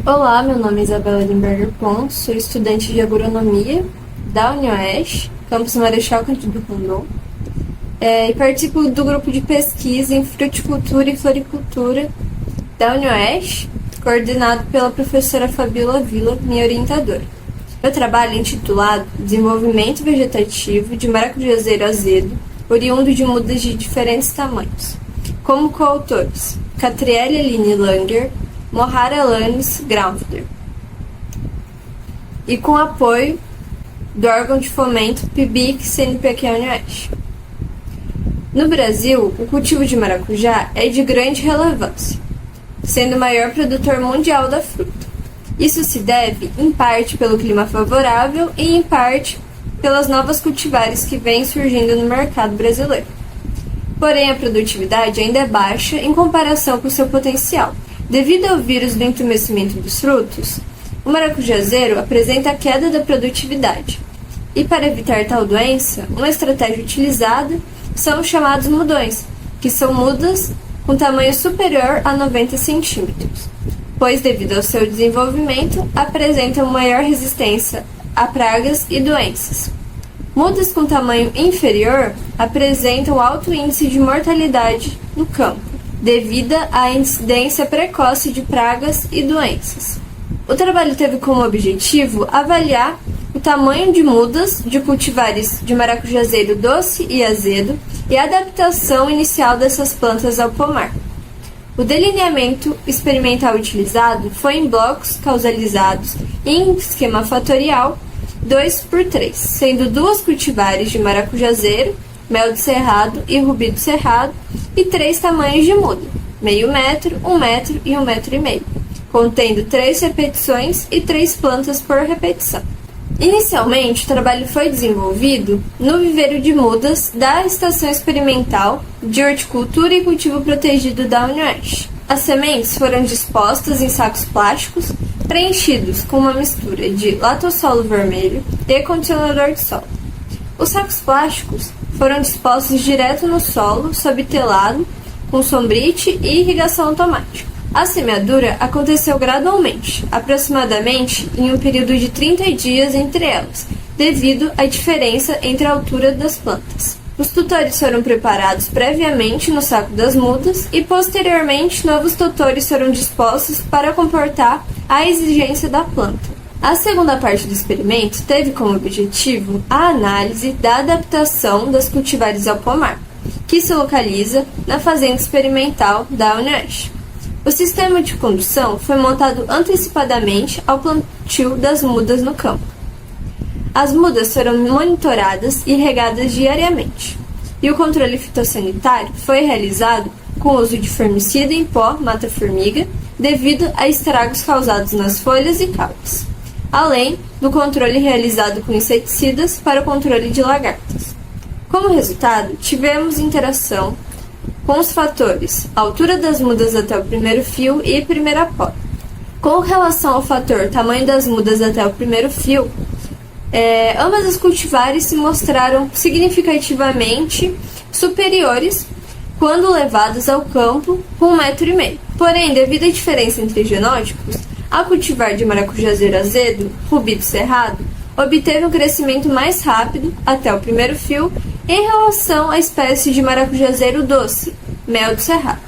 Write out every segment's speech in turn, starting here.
Olá, meu nome é Isabela Limberger Pons, sou estudante de agronomia da UniOeste, campus Marechal Cândido Rondon, e participo do grupo de pesquisa em fruticultura e floricultura da UniOeste, coordenado pela professora Fabiola Villa, minha orientadora. Meu trabalho é intitulado Desenvolvimento Vegetativo de Maracujazeiro Azedo, oriundo de mudas de diferentes tamanhos, como coautores Catriele Aline Langer, Mohara Alanis Graunfler, e com apoio do órgão de fomento PIBIC CNPq UniOeste. No Brasil, o cultivo de maracujá é de grande relevância, sendo o maior produtor mundial da fruta. Isso se deve, em parte, pelo clima favorável e, em parte, pelas novas cultivares que vêm surgindo no mercado brasileiro. Porém, a produtividade ainda é baixa em comparação com seu potencial. Devido ao vírus do entumecimento dos frutos, o maracujazeiro apresenta queda da produtividade. E para evitar tal doença, uma estratégia utilizada são os chamados mudões, que são mudas com tamanho superior a 90 centímetros, pois devido ao seu desenvolvimento, apresentam maior resistência a pragas e doenças. Mudas com tamanho inferior apresentam alto índice de mortalidade no campo, devido à incidência precoce de pragas e doenças. O trabalho teve como objetivo avaliar o tamanho de mudas de cultivares de maracujazeiro doce e azedo e a adaptação inicial dessas plantas ao pomar. O delineamento experimental utilizado foi em blocos causalizados em esquema fatorial 2x3, sendo duas cultivares de maracujazeiro, mel do cerrado e rubi do cerrado, e 3 tamanhos de muda, meio metro, 1 metro e 1,5 metro, contendo 3 repetições e 3 plantas por repetição. Inicialmente, o trabalho foi desenvolvido no viveiro de mudas da Estação Experimental de Horticultura e Cultivo Protegido da UniOeste. As sementes foram dispostas em sacos plásticos preenchidos com uma mistura de latossolo vermelho e condicionador de solo. Os sacos plásticos foram dispostos direto no solo, sob telado, com sombrite e irrigação automática. A semeadura aconteceu gradualmente, aproximadamente em um período de 30 dias entre elas, devido à diferença entre a altura das plantas. Os tutores foram preparados previamente no saco das mudas e, posteriormente, novos tutores foram dispostos para comportar a exigência da planta. A segunda parte do experimento teve como objetivo a análise da adaptação das cultivares ao pomar, que se localiza na fazenda experimental da UniOeste. O sistema de condução foi montado antecipadamente ao plantio das mudas no campo. As mudas foram monitoradas e regadas diariamente, e o controle fitossanitário foi realizado com o uso de formicida em pó mata-formiga, devido a estragos causados nas folhas e caudas, além do controle realizado com inseticidas para o controle de lagartas. Como resultado, tivemos interação com os fatores altura das mudas até o primeiro fio e primeira poda. Com relação ao fator tamanho das mudas até o primeiro fio, ambas as cultivares se mostraram significativamente superiores quando levadas ao campo com 1,5 metro. Porém, devido à diferença entre genótipos, a cultivar de maracujazeiro azedo, rubi do cerrado, obteve um crescimento mais rápido até o primeiro fio em relação à espécie de maracujazeiro doce, mel do cerrado.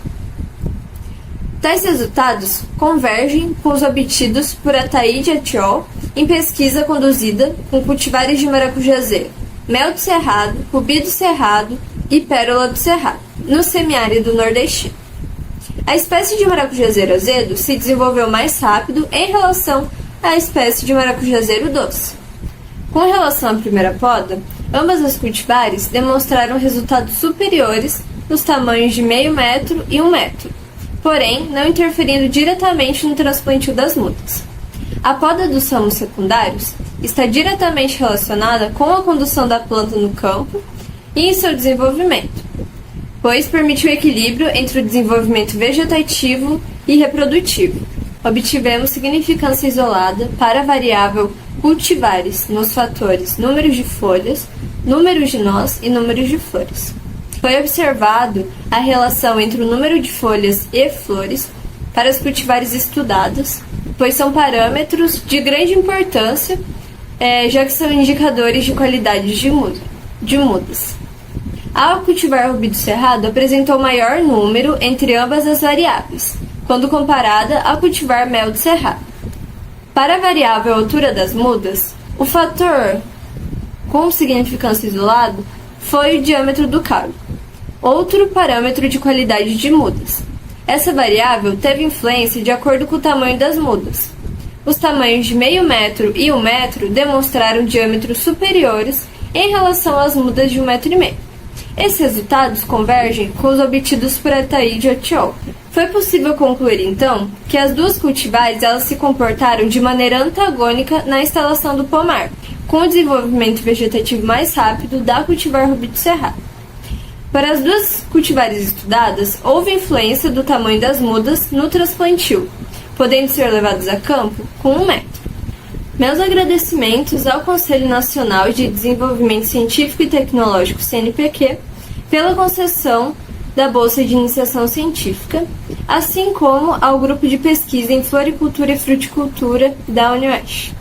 Tais resultados convergem com os obtidos por Ataíde et al. Em pesquisa conduzida com cultivares de maracujazeiro, mel do cerrado, rubi do cerrado e pérola do cerrado, no semiárido nordestino. A espécie de maracujazeiro azedo se desenvolveu mais rápido em relação à espécie de maracujazeiro doce. Com relação à primeira poda, ambas as cultivares demonstraram resultados superiores nos tamanhos de meio metro e 1 metro, porém não interferindo diretamente no transplantio das mudas. A poda dos ramos secundários está diretamente relacionada com a condução da planta no campo e em seu desenvolvimento, pois permite o equilíbrio entre o desenvolvimento vegetativo e reprodutivo. Obtivemos significância isolada para a variável cultivares nos fatores números de folhas, números de nós e números de flores. Foi observado a relação entre o número de folhas e flores para os cultivares estudados pois são parâmetros de grande importância, já que são indicadores de qualidade de mudas. Ao cultivar rubi do cerrado, apresentou maior número entre ambas as variáveis, quando comparada ao cultivar mel do cerrado. Para a variável altura das mudas, o fator com significância isolado foi o diâmetro do caule, outro parâmetro de qualidade de mudas. Essa variável teve influência de acordo com o tamanho das mudas. Os tamanhos de meio metro e 1 metro demonstraram diâmetros superiores em relação às mudas de 1,5 metro. Esses resultados convergem com os obtidos por Ataíde Otiol. Foi possível concluir, então, que as duas cultivares elas se comportaram de maneira antagônica na instalação do pomar, com o desenvolvimento vegetativo mais rápido da cultivar rubi do cerrado. Para as duas cultivares estudadas, houve influência do tamanho das mudas no transplantio, podendo ser levadas a campo com 1 metro. Meus agradecimentos ao Conselho Nacional de Desenvolvimento Científico e Tecnológico, CNPq, pela concessão da Bolsa de Iniciação Científica, assim como ao Grupo de Pesquisa em Floricultura e Fruticultura da UniOeste.